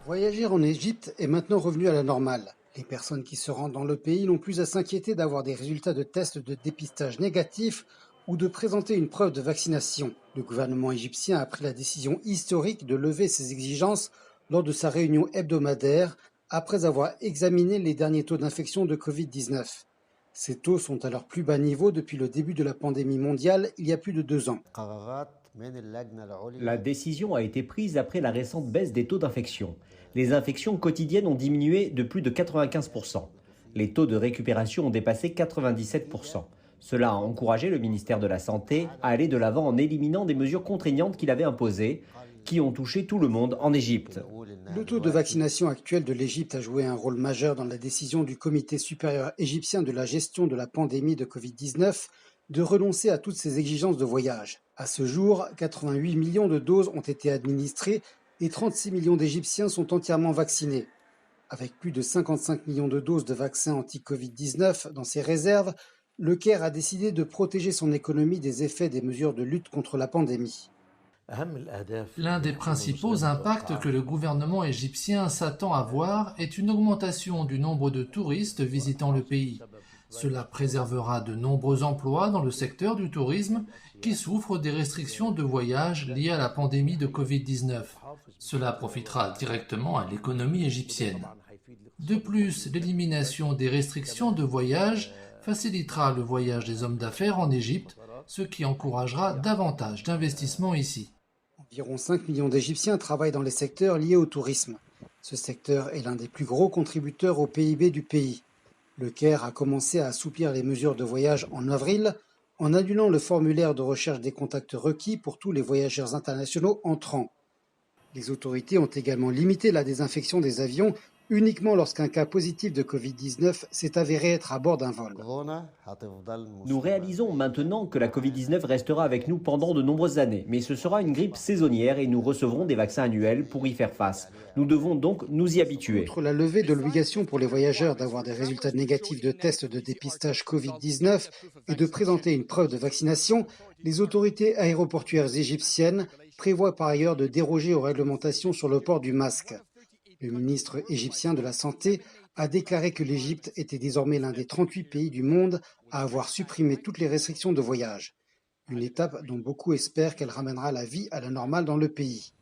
Voyager en Égypte est maintenant revenu à la normale. Les personnes qui se rendent dans le pays n'ont plus à s'inquiéter d'avoir des résultats de tests de dépistage négatifs ou de présenter une preuve de vaccination. Le gouvernement égyptien a pris la décision historique de lever ces exigences lors de sa réunion hebdomadaire après avoir examiné les derniers taux d'infection de Covid-19. Ces taux sont à leur plus bas niveau depuis le début de la pandémie mondiale il y a plus de 2 ans. La décision a été prise après la récente baisse des taux d'infection. Les infections quotidiennes ont diminué de plus de 95%. Les taux de récupération ont dépassé 97%. Cela a encouragé le ministère de la Santé à aller de l'avant en éliminant des mesures contraignantes qu'il avait imposées, qui ont touché tout le monde en Égypte. Le taux de vaccination actuel de l'Égypte a joué un rôle majeur dans la décision du Comité supérieur égyptien de la gestion de la pandémie de Covid-19 de renoncer à toutes ces exigences de voyage. À ce jour, 88 millions de doses ont été administrées et 36 millions d'Égyptiens sont entièrement vaccinés. Avec plus de 55 millions de doses de vaccins anti-Covid-19 dans ses réserves, le Caire a décidé de protéger son économie des effets des mesures de lutte contre la pandémie. L'un des principaux impacts que le gouvernement égyptien s'attend à voir est une augmentation du nombre de touristes visitant le pays. Cela préservera de nombreux emplois dans le secteur du tourisme qui souffre des restrictions de voyage liées à la pandémie de Covid-19. Cela profitera directement à l'économie égyptienne. De plus, l'élimination des restrictions de voyage facilitera le voyage des hommes d'affaires en Égypte, ce qui encouragera davantage d'investissements ici. Environ 5 millions d'Égyptiens travaillent dans les secteurs liés au tourisme. Ce secteur est l'un des plus gros contributeurs au PIB du pays. Le Caire a commencé à assouplir les mesures de voyage en avril en annulant le formulaire de recherche des contacts requis pour tous les voyageurs internationaux entrants. Les autorités ont également limité la désinfection des avions uniquement lorsqu'un cas positif de Covid-19 s'est avéré être à bord d'un vol. Nous réalisons maintenant que la Covid-19 restera avec nous pendant de nombreuses années, mais ce sera une grippe saisonnière et nous recevrons des vaccins annuels pour y faire face. Nous devons donc nous y habituer. Outre la levée de l'obligation pour les voyageurs d'avoir des résultats négatifs de tests de dépistage Covid-19 et de présenter une preuve de vaccination, les autorités aéroportuaires égyptiennes prévoient par ailleurs de déroger aux réglementations sur le port du masque. Le ministre égyptien de la Santé a déclaré que l'Égypte était désormais l'un des 38 pays du monde à avoir supprimé toutes les restrictions de voyage. Une étape dont beaucoup espèrent qu'elle ramènera la vie à la normale dans le pays.